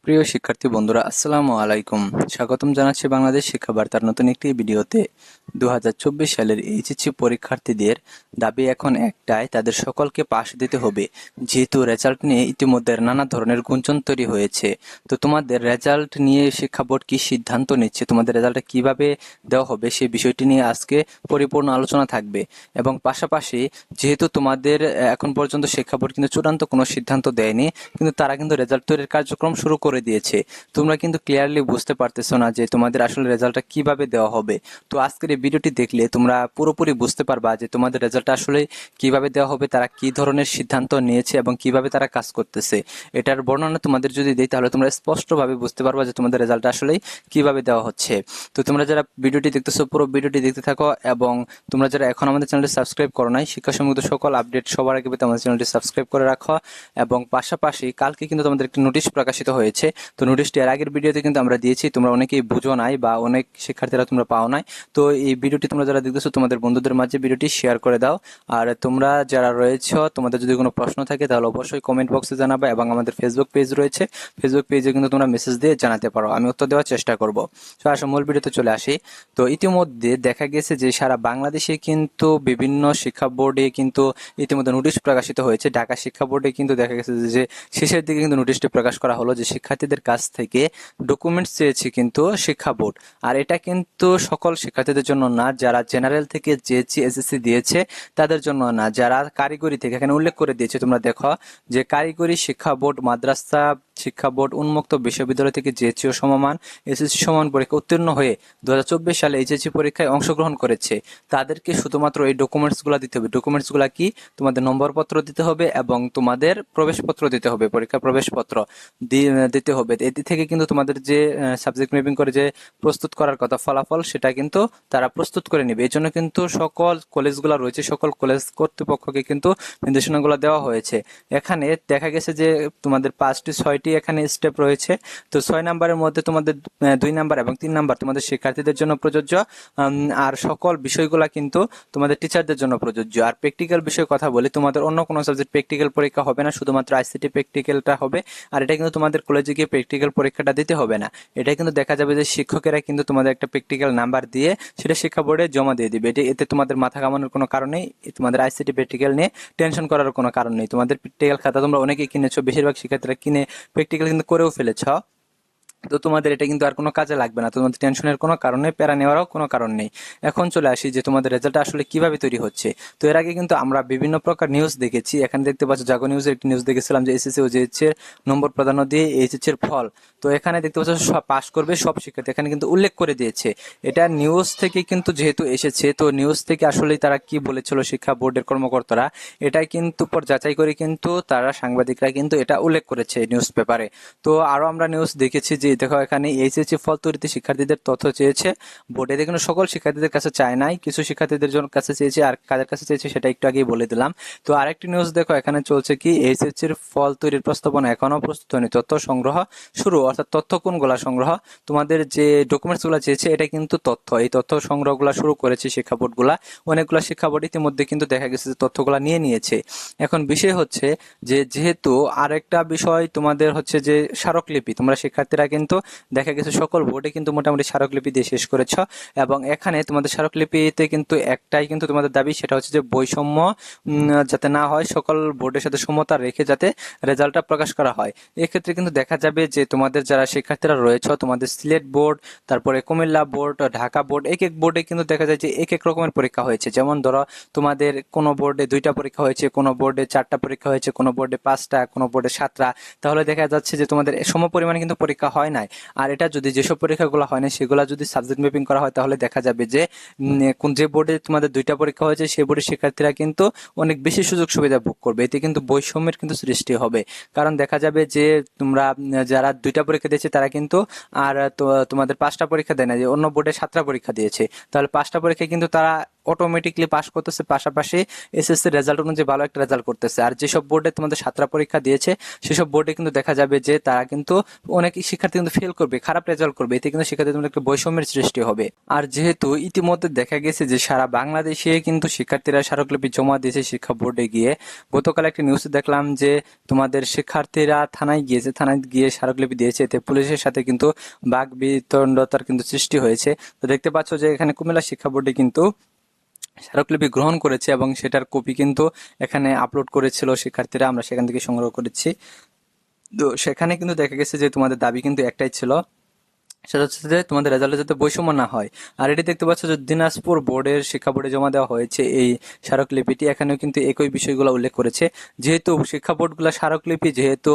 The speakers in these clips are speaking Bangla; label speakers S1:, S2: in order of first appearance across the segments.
S1: প্রিয় শিক্ষার্থী বন্ধুরা, আসসালামু আলাইকুম। স্বাগতম জানাচ্ছি বাংলাদেশ শিক্ষা বার্তার নতুন একটি ভিডিওতে। 2024 সালের এইচএসসি পরীক্ষার্থীদের দাবি এখন একটাই, তাদের সকলকে পাশ দিতে হবে। যেহেতু রেজাল্ট নিয়ে ইতিমধ্যে নানা ধরনের গুঞ্জন তৈরি হয়েছে, তো তোমাদের রেজাল্ট নিয়ে শিক্ষা বোর্ড কি সিদ্ধান্ত নিচ্ছে, তোমাদের রেজাল্টটা কিভাবে দেওয়া হবে সেই বিষয়টি নিয়ে আজকে পরিপূর্ণ আলোচনা থাকবে। এবং পাশাপাশি যেহেতু তোমাদের এখন পর্যন্ত শিক্ষা বোর্ড কিন্তু চূড়ান্ত কোনো সিদ্ধান্ত দেয়নি, কিন্তু তারা কিন্তু রেজাল্ট তৈরির কার্যক্রম শুরু করে দিয়েছে। তোমরা কিন্তু ক্লিয়ারলি বুঝতে পারতেছো না যে তোমাদের আসলে রেজাল্টটা কিভাবে দেওয়া হবে। তো আজকের এই ভিডিওটি দেখলে তোমরা পুরোপুরি বুঝতে পারবা যে তোমাদের রেজাল্টটা আসলে কিভাবে দেওয়া হবে, তারা কি ধরনের সিদ্ধান্ত নিয়েছে এবং কিভাবে তারা কাজ করতেছে। এটার বর্ণনা তোমাদের যদি দিই তাহলে তোমরা স্পষ্টভাবে বুঝতে পারবা যে তোমাদের রেজাল্টটা আসলে কিভাবে দেওয়া হচ্ছে। তো তোমরা যারা ভিডিওটি দেখতেছো পুরো ভিডিওটি দেখতে থাকো, এবং তোমরা যারা এখন আমাদের চ্যানেলটি সাবস্ক্রাইব করো নাই, শিক্ষা সম্বন্ধে সকল আপডেট সবার আগে পেতে আমাদের চ্যানেলটি সাবস্ক্রাইব করে রাখো। এবং পাশাপাশি কালকে কিন্তু তোমাদের একটি নোটিশ প্রকাশিত হয়েছে। তো নোটিশটি এর আগের ভিডিওতে কিন্তু আমরা দিয়েছি, তোমরা অনেকেই বুঝো নাই বা অনেক শিক্ষার্থীরা তোমরা পাও নাই। তো এই ভিডিওটি তোমরা যারা দেখতেছো তোমাদের বন্ধুদের মাঝে ভিডিওটি শেয়ার করে দাও। আর তোমরা যারা রয়েছে তোমাদের যদি কোনো প্রশ্ন থাকে তাহলে অবশ্যই কমেন্ট বক্সে জানাবে, এবং আমাদের ফেসবুক পেজ রয়েছে, ফেসবুক পেজে কিন্তু তোমরা মেসেজ দিয়ে জানাতে পারো, আমি উত্তর দেওয়ার চেষ্টা করব। তো আসলে মূল ভিডিওতে চলে আসি। তো ইতিমধ্যে দেখা গেছে যে সারা বাংলাদেশে কিন্তু বিভিন্ন শিক্ষা বোর্ডে কিন্তু ইতিমধ্যে নোটিশ প্রকাশিত হয়েছে। ঢাকা শিক্ষা বোর্ডে কিন্তু দেখা গেছে যে শেষের দিকে কিন্তু নোটিশটি প্রকাশ করা হলো যে শিক্ষার্থীদের কাছ থেকে ডকুমেন্টস চেয়েছে কিন্তু শিক্ষা বোর্ড। আর এটা কিন্তু সকল শিক্ষার্থীদের জন্য না, যারা জেনারেল থেকে জেএসসি এসএসসি দিয়েছে তাদের জন্য না, যারা কারিগরি থেকে, এখানে উল্লেখ করে দিয়েছে তোমরা দেখো যে কারিগরি শিক্ষা বোর্ড, মাদ্রাসা শিক্ষা বোর্ড, উন্মুক্ত বিশ্ববিদ্যালয় থেকে জেএসসি ও সমমান এসএসসি সমান পরীক্ষা উত্তীর্ণ হয়ে 2024 সালে এইচএসসি পরীক্ষায় অংশগ্রহণ করেছে, তাদেরকে শুধুমাত্র এই ডকুমেন্টসগুলো দিতে হবে। ডকুমেন্টসগুলো কি? তোমাদের নম্বরপত্র দিতে হবে এবং তোমাদের প্রবেশপত্র দিতে হবে, পরীক্ষা প্রবেশপত্র দিতে হবে। এটি থেকে কিন্তু তোমাদের যে সাবজেক্ট ম্যাপিং করে যে প্রস্তুত করার কথা ফলাফল, সেটা কিন্তু তারা প্রস্তুত করে নেবে। এই জন্য কিন্তু সকল কলেজগুলো রয়েছে, সকল কলেজ কর্তৃপক্ষকে কিন্তু নির্দেশনাগুলো দেওয়া হয়েছে। এখানে দেখা গেছে যে তোমাদের 5টি-6টি এখানে স্টেপ রয়েছে। তো 6 নাম্বারের মধ্যে তোমাদের 2 নাম্বার এবং 3 নাম্বার তোমাদের শিক্ষার্থীদের জন্য প্রযোজ্য, আর সকল বিষয়গুলো কিন্তু তোমাদের টিচারদের জন্য প্রযোজ্য। আর প্র্যাকটিক্যাল বিষয়ে কথা বলি, তোমাদের অন্য কোনো সাবজেক্ট প্র্যাকটিক্যাল পরীক্ষা হবে না, শুধুমাত্র আইসিটি প্র্যাকটিক্যালটা হবে। আর এটা কিন্তু তোমাদের কলেজে গিয়ে প্র্যাকটিক্যাল পরীক্ষাটা দিতে হবে না। এটা কিন্তু দেখা যাবে যে শিক্ষকেরা কিন্তু তোমাদের একটা প্র্যাকটিক্যাল নাম্বার দিয়ে সেটা শিক্ষা বোর্ডে জমা দিয়ে দিবে। এতে তোমাদের মাথা ঘামানোর কোনো কারণ নেই, তোমাদের আইসিটি প্র্যাকটিক্যাল নিয়ে টেনশন করার কোনো কারণ নেই। তোমাদের প্র্যাকটিক্যাল খাতা তোমরা অনেকেই কিনেছো, বেশিরভাগ শিক্ষার্থীরা কিনে প্র্যাকটিক্যাল কিন্তু করেও ফেলেছ। তো তোমাদের এটা কিন্তু আর কোনো কাজে লাগবে না, তোমাদের টেনশনের কোনো কারণ নেই, প্যারা নেওয়ারও কোনো কারণ নেই। এখন চলে আসি যে তোমাদের রেজাল্ট আসলে কিভাবে তৈরি হচ্ছে। তো এর আগে কিন্তু আমরা বিভিন্ন প্রকার নিউজ দেখেছি। এখানে দেখতে পাচ্ছ জাগো নিউজের একটি নিউজ দেখেছিলাম যে এসএসসি ও জেএসসি এর নম্বর প্রাধান্য দিয়ে এইচএসসি এর ফল। তো এখানে দেখতে পাচ্ছ সব পাস করবে সব শিক্ষার্থী, এখানে কিন্তু উল্লেখ করে দিয়েছে। এটা নিউজ থেকে কিন্তু যেহেতু এসেছে, তো নিউজ থেকে আসলেই তারা কি বলেছিল শিক্ষা বোর্ডের কর্মকর্তারা, এটাই কিন্তু পর যাচাই করে কিন্তু তারা সাংবাদিকরা কিন্তু এটা উল্লেখ করেছে নিউজ পেপারে। তো আরো আমরা নিউজ দেখেছি যে দেখো এখানে এইচএসসি ফল তৈরিতে শিক্ষার্থীদের তথ্য চেয়েছে বোর্ডে। কিন্তু সকল শিক্ষার্থীদের কাছে চায় নাই, কিছু শিক্ষার্থীদের জন্য কাছে চেয়েছে, আর কাদের কাছে চেয়েছে সেটা একটু আগেই বলে দিলাম। তো আরেকটি নিউজ দেখো এখানে চলছে কি, এইচএসসি এর ফল তৈরির প্রস্তাবনা এখনো প্রস্তুত হয়নি, তথ্য সংগ্রহ শুরু। অর্থাৎ তথ্য কোনগুলা সংগ্রহ? তোমাদের যে ডকুমেন্টস গুলা চেয়েছে এটা কিন্তু তথ্য, এই তথ্য সংগ্রহগুলা শুরু করেছে শিক্ষা বোর্ড গুলা। অনেকগুলা শিক্ষা বোর্ড ইতিমধ্যে কিন্তু দেখা গেছে যে তথ্যগুলা নিয়ে নিয়েছে। এখন বিষয় হচ্ছে যে যেহেতু আরেকটা বিষয় তোমাদের হচ্ছে যে স্মারকলিপি, তোমরা শিক্ষার্থীরা কিন্তু দেখা গেছে সকল বোর্ডে কিন্তু মোটামুটি স্মারকলিপি দিয়ে শেষ করেছ, এবং এখানে তোমাদের স্মারকলিপিতে কিন্তু একটাই কিন্তু তোমাদের দাবি, সেটা হচ্ছে যে বৈষম্য যাতে না হয়, সকল বোর্ডের সাথে সমতা রেখে যাতে রেজাল্টটা প্রকাশ করা হয়। এক্ষেত্রে কিন্তু দেখা যাবে যে তোমাদের যারা শিক্ষার্থীরা রয়েছে, তোমাদের সিলেট বোর্ড, তারপরে কুমিল্লা বোর্ড, ঢাকা বোর্ড, এক এক বোর্ডে কিন্তু দেখা যায় যে এক এক রকমের পরীক্ষা হয়েছে। যেমন ধরো তোমাদের কোনো বোর্ডে 2টা পরীক্ষা হয়েছে, কোনো বোর্ডে 4টা পরীক্ষা হয়েছে, কোনো বোর্ডে 5টা, কোনো বোর্ডে 7টা। তাহলে দেখা যাচ্ছে যে তোমাদের সম পরিমাণে কিন্তু পরীক্ষা হয় নাই। আর এটা যদি যেসব পরীক্ষাগুলো হয় না সেগুলো যদি সাবজেক্ট ম্যাপিং করা হয় তাহলে দেখা যাবে যে কোন যে বোর্ডে তোমাদের 2টা পরীক্ষা হয়েছে সেই বোর্ডের শিক্ষার্থীরা কিন্তু অনেক বেশি সুযোগ সুবিধা ভোগ করবে। এতে কিন্তু বৈষম্যের কিন্তু সৃষ্টি হবে। কারণ দেখা যাবে যে তোমরা যারা 2টা পরীক্ষা দিয়েছে তারা কিন্তু আর তোমাদের 5টা পরীক্ষা দেয় না, যে অন্য বোর্ডে 7টা পরীক্ষা দিয়েছে, তাহলে 5টা পরীক্ষায় কিন্তু তারা অটোমেটিকলি পাস করতেছে, পাশাপাশি এসএসসি রেজাল্ট অনুযায়ী ভালো একটা রেজাল্ট করতেছে। আর যেসব বোর্ডে তোমাদের সাতটা পরীক্ষা দিয়েছে সেসব বোর্ডে কিন্তু দেখা যাবে যে তারা কিন্তু অনেক শিক্ষার্থী কিন্তু ফেল করবে, খারাপ রেজাল্ট করবে, এতে কিন্তু শিক্ষার্থীদের মধ্যে একটা বৈষম্যের সৃষ্টি হবে। আর যেহেতু ইতিমধ্যে দেখা গেছে যে সারা বাংলাদেশে কিন্তু শিক্ষার্থীরা স্মারকলিপি জমা দিয়েছে শিক্ষা বোর্ডে গিয়ে। গতকাল একটা নিউজ দেখলাম যে তোমাদের শিক্ষার্থীরা থানায় গিয়ে স্মারকলিপি দিয়েছে, এতে পুলিশের সাথে কিন্তু বাক বিতণ্ডতার কিন্তু সৃষ্টি হয়েছে। তো দেখতে পাচ্ছ যে এখানে কুমিল্লা শিক্ষা বোর্ডে কিন্তু স্মারকলিপি গ্রহণ করেছে এবং সেটার কপি কিন্তু এখানে আপলোড করেছিল শিক্ষার্থীরা, আমরা সেখান থেকে সংগ্রহ করেছি। তো সেখানে কিন্তু দেখা গেছে যে তোমাদের দাবি কিন্তু একটাই ছিল, সেটা হচ্ছে যে তোমাদের রেজাল্টে যাতে বৈষম্য না হয়। আর এটি দেখতে পাচ্ছ যে দিনাজপুর বোর্ডের শিক্ষা বোর্ডে জমা দেওয়া হয়েছে এই স্মারকলিপিটি, এখানেও কিন্তু একই বিষয়গুলো উল্লেখ করেছে। যেহেতু শিক্ষা বোর্ডগুলো স্মারকলিপি যেহেতু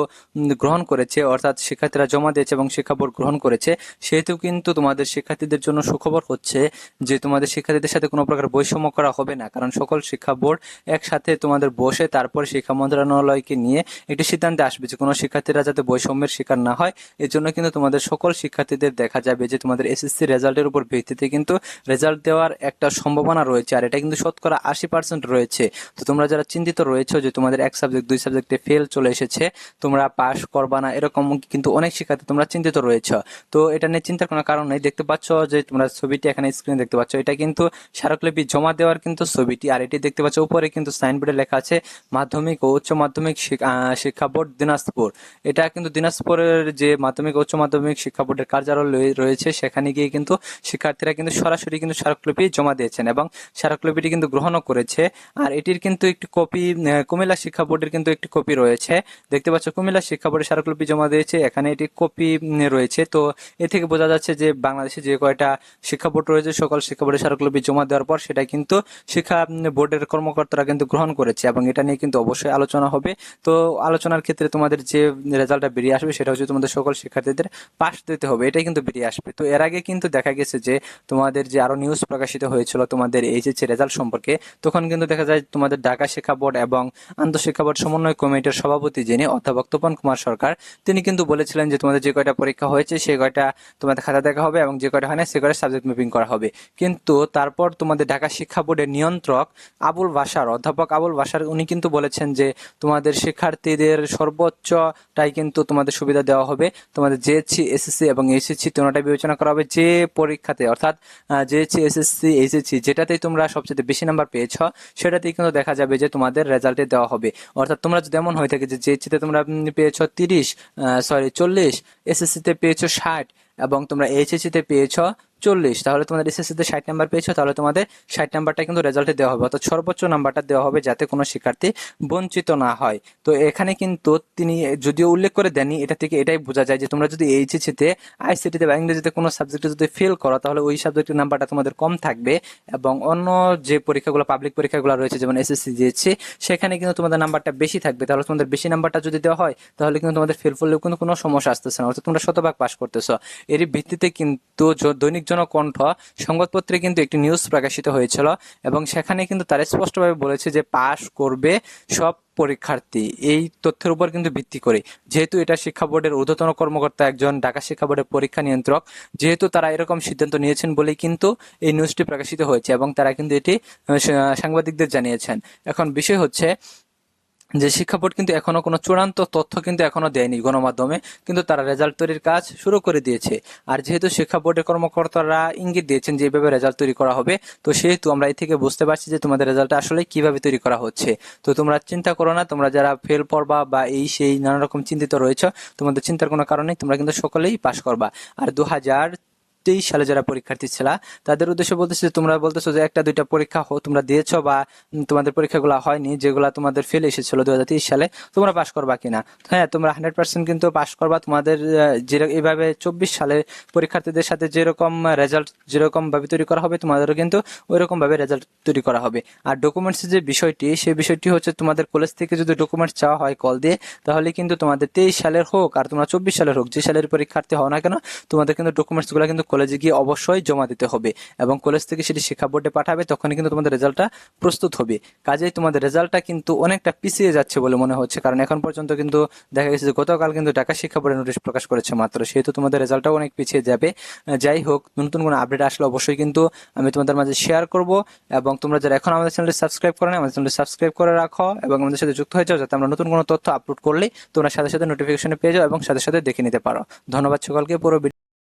S1: গ্রহণ করেছে, অর্থাৎ শিক্ষার্থীরা জমা দিয়েছে এবং শিক্ষা বোর্ড গ্রহণ করেছে, সেহেতু কিন্তু তোমাদের শিক্ষার্থীদের জন্য সুখবর হচ্ছে যে তোমাদের শিক্ষার্থীদের সাথে কোনো প্রকার বৈষম্য করা হবে না, কারণ সকল শিক্ষা বোর্ড একসাথে তোমাদের বসে তারপর শিক্ষা মন্ত্রণালয়কে নিয়ে একটি সিদ্ধান্তে আসবে যে কোনো শিক্ষার্থীরা যাতে বৈষম্যের শিকার না হয়। এর জন্য কিন্তু তোমাদের সকল শিক্ষার্থীদের দেখা যাবে যে তোমাদের এসএসসি রেজাল্টের উপর ভিত্তিতে কিন্তু রেজাল্ট দেওয়ার একটা সম্ভাবনা রয়েছে, আর এটা কিন্তু শতকরা 80% রয়েছে। তো তোমরা যারা চিন্তিত রয়েছে যে তোমাদের এক সাবজেক্ট 2 সাবজেক্টে ফেল চলে এসেছে, তোমরা পাস করবা না, এরকম কিন্তু অনেক শিক্ষার্থী তোমরা চিন্তিত রয়েছে। তো এটা নিয়ে চিন্তার কোনো কারণ নেই। দেখতে পাচ্ছ যে তোমরা ছবিটি এখানে স্ক্রিনে দেখতে পাচ্ছ, এটা কিন্তু স্মারকলিপি জমা দেওয়ার কিন্তু ছবিটি। আর এটি দেখতে পাচ্ছ উপরে কিন্তু সাইনবোর্ডে লেখা আছে মাধ্যমিক ও উচ্চ মাধ্যমিক শিক্ষা বোর্ড দিনাজপুর। এটা কিন্তু দিনাজপুরের যে মাধ্যমিক ও উচ্চ মাধ্যমিক শিক্ষা বোর্ডের কার্যালয় রয়েছে, সেখানে গিয়ে কিন্তু শিক্ষার্থীরা কিন্তু সরাসরি কিন্তু স্মারকলিপি জমা দিয়েছেন এবং স্মারকলিপিটি কিন্তু গ্রহণও করেছে। আর এটির কিন্তু একটি কপি কুমিল্লা শিক্ষা বোর্ডের কিন্তু একটি কপি রয়েছে। দেখতে পাচ্ছ কুমিল্লা শিক্ষা বোর্ডের স্মারকলিপি জমা দিয়েছে, এখানে এটি কপি রয়েছে। তো এ থেকে বোঝা যাচ্ছে যে বাংলাদেশে যে কয়টা শিক্ষা বোর্ড রয়েছে সকল শিক্ষা বোর্ডের স্মারকলিপি জমা দেওয়ার পর সেটা কিন্তু শিক্ষা বোর্ডের কর্মকর্তারা কিন্তু গ্রহণ করেছে এবং এটা নিয়ে কিন্তু অবশ্যই আলোচনা হবে। তো আলোচনার ক্ষেত্রে তোমাদের যে রেজাল্টটা বেরিয়ে আসবে সেটা হচ্ছে তোমাদের সকল শিক্ষার্থীদের পাস দিতে হবে, এটাই কিন্তু বেরিয়ে আসবে। তো এর আগে কিন্তু দেখা গেছে যে তোমাদের যে আরো নিউজ প্রকাশিত হয়েছিল তোমাদের এইচএসসি রেজাল্ট সম্পর্কে, তখন কিন্তু দেখা যায় তোমাদের ঢাকা শিক্ষা বোর্ড এবং আন্তঃশিক্ষা বোর্ড সমন্বয় কমিটির সভাপতি যিনি অধ্যাপক তপন কুমার সরকার, তিনি কিন্তু বলেছিলেন যে তোমাদের যে কয়টা পরীক্ষা হয়েছে সেই কয়টা তোমাদের খাতা দেখা হবে এবং যে কয়টা হয় না সে কয়টা সাবজেক্ট ম্যাপিং করা হবে। কিন্তু তারপর তোমাদের ঢাকা শিক্ষা বোর্ডের নিয়ন্ত্রক অধ্যাপক আবুল বাসার উনি কিন্তু বলেছেন যে তোমাদের শিক্ষার্থীদের সর্বোচ্চটাই কিন্তু তোমাদের সুবিধা দেওয়া হবে, তোমাদের জেএসসি এসএসসি এবং এইচএসসি তিনটাই বিবেচনা করা হবে। যে পরীক্ষাতে অর্থাৎ জেএসসি এসএসসি এইচএসসি যেটাতেই তোমরা সবচেয়ে বেশি নাম্বার পেয়েছ সেটাতেই কিন্তু দেখা যাবে যে তোমাদের রেজাল্টে দেওয়া হবে। অর্থাৎ তোমরা যদি এমন হয়ে থাকে যে জেএসসিতে তোমরা পেয়েছ 40, এসএসসিতে পেয়েছ 60 এবং তোমরা এইচএসসিতে পেয়েছ 40, তাহলে তোমাদের এসএসসিতে 60 নাম্বার পেয়েছো, তাহলে তোমাদের 60 নাম্বারটা কিন্তু রেজাল্টে দেওয়া হবে, অর্থাৎ সর্বোচ্চ নাম্বারটা দেওয়া হবে যাতে কোনো শিক্ষার্থী বঞ্চিত না হয়। তো এখানে কিন্তু তিনি যদিও উল্লেখ করে দেননি, এটা থেকে এটাই বোঝা যায় যে তোমরা যদি এইচএসসিতে আইসিটিতে বা ইংরেজিতে কোনো সাবজেক্টে যদি ফেল করো তাহলে ওই সাবজেক্টের নাম্বারটা তোমাদের কম থাকবে এবং অন্য যে পরীক্ষাগুলো পাবলিক পরীক্ষাগুলো রয়েছে যেমন এসএসসি জিএসসি সেখানে কিন্তু তোমাদের নাম্বারটা বেশি থাকবে। তাহলে তোমাদের বেশি নাম্বারটা যদি দেওয়া হয় তাহলে কিন্তু তোমাদের ফেল করলেও কিন্তু কোনো সমস্যা আসতেছে না, অর্থাৎ তোমরা শতভাগ পাস করতেছো। এরই ভিত্তিতে কিন্তু দৈনিক জনকণ্ঠ সংবাদপত্রে কিন্তু একটি নিউজ প্রকাশিত হয়েছিল এবং সেখানে কিন্তু তারা স্পষ্টভাবে বলেছে যে পাস করবে সব পরীক্ষার্থী, এই তথ্যের উপর কিন্তু ভিত্তি করে। যেহেতু এটা শিক্ষা বোর্ডের ঊর্ধ্বতন কর্মকর্তা একজন ঢাকা শিক্ষা বোর্ডের পরীক্ষা নিয়ন্ত্রক, যেহেতু তারা এরকম সিদ্ধান্ত নিয়েছেন বলেই কিন্তু এই নিউজটি প্রকাশিত হয়েছে এবং তারা কিন্তু এটি সাংবাদিকদের জানিয়েছেন। এখন বিষয় হচ্ছে যে শিক্ষা বোর্ড কিন্তু এখনো কোনো চূড়ান্ত তথ্য কিন্তু এখনো দেয়নি গণমাধ্যমে, কিন্তু তারা রেজাল্ট তৈরির কাজ শুরু করে দিয়েছে। আর যেহেতু শিক্ষা বোর্ডের কর্মকর্তারা ইঙ্গিত দিয়েছেন যে এইভাবে রেজাল্ট তৈরি করা হবে, তো সেহেতু আমরা এই থেকে বুঝতে পারছি যে তোমাদের রেজাল্টটা আসলে কিভাবে তৈরি করা হচ্ছে। তো তোমরা চিন্তা করো না, তোমরা যারা ফেল পড়বা বা এই সেই নানা রকম চিন্তিত রয়েছে, তোমাদের চিন্তার কোনো কারণ নেই, তোমরা কিন্তু সকলেই পাস করবা। আর 2023 সালে যারা পরীক্ষার্থী ছিল তাদের উদ্দেশ্যে বলতেছি যে তোমরা বলতেছো যে একটা দুইটা পরীক্ষা তোমরা দিয়েছো বা তোমাদের পরীক্ষাগুলো হয়নি, যেগুলো তোমাদের ফেল এসেছিল 2023 সালে, তোমরা পাস করবা কিনা? হ্যাঁ, তোমরা 100% কিন্তু পাস করবা। তোমাদের এইভাবে 24 সালে পরীক্ষার্থীদের সাথে যেরকম রেজাল্ট যেরকম ভাবে তৈরি করা হবে তোমাদেরও কিন্তু ওইরকম ভাবে রেজাল্ট তৈরি করা হবে। আর ডকুমেন্টসের যে বিষয়টি, সেই বিষয়টি হচ্ছে তোমাদের কলেজ থেকে যদি ডকুমেন্টস চাওয়া হয় কল দিয়ে, তাহলে কিন্তু তোমাদের 23 সালের হোক আর তোমরা 24 সালের হোক, যে সালের পরীক্ষার্থী হও না কেন, তোমাদের কিন্তু ডকুমেন্টস গুলো কিন্তু কলেজে গিয়ে অবশ্যই জমা দিতে হবে এবং কলেজ থেকে সেটি শিক্ষা বোর্ডে পাঠাবে, তখনই কিন্তু তোমাদের রেজাল্টটা প্রস্তুত হবে। কাজেই তোমাদের রেজাল্টটা কিন্তু অনেকটা পিছিয়ে যাচ্ছে বলে মনে হচ্ছে, কারণ এখন পর্যন্ত কিন্তু দেখা গেছে যে গতকাল কিন্তু ঢাকা শিক্ষা বোর্ডের নোটিশ প্রকাশ করেছে মাত্র, সেহেতু তোমাদের রেজাল্টটাও অনেক পিছিয়ে যাবে। যাই হোক, নতুন কোনো আপডেট আসলে অবশ্যই কিন্তু আমি তোমাদের মাঝে শেয়ার করব, এবং তোমরা যারা এখন আমাদের চ্যানেলটি সাবস্ক্রাইব করো না, আমাদের চ্যানেলটি সাবস্ক্রাইব করে রাখো এবং আমাদের সাথে যুক্ত হয়ে যাও, যাতে আমরা নতুন কোনো তথ্য আপলোড করলেই তোমরা সাথে সাথে নোটিফিকেশনে পেয়ে যাও এবং সাথে সাথে দেখে নিতে পারো। ধন্যবাদ সকলকে। পুরো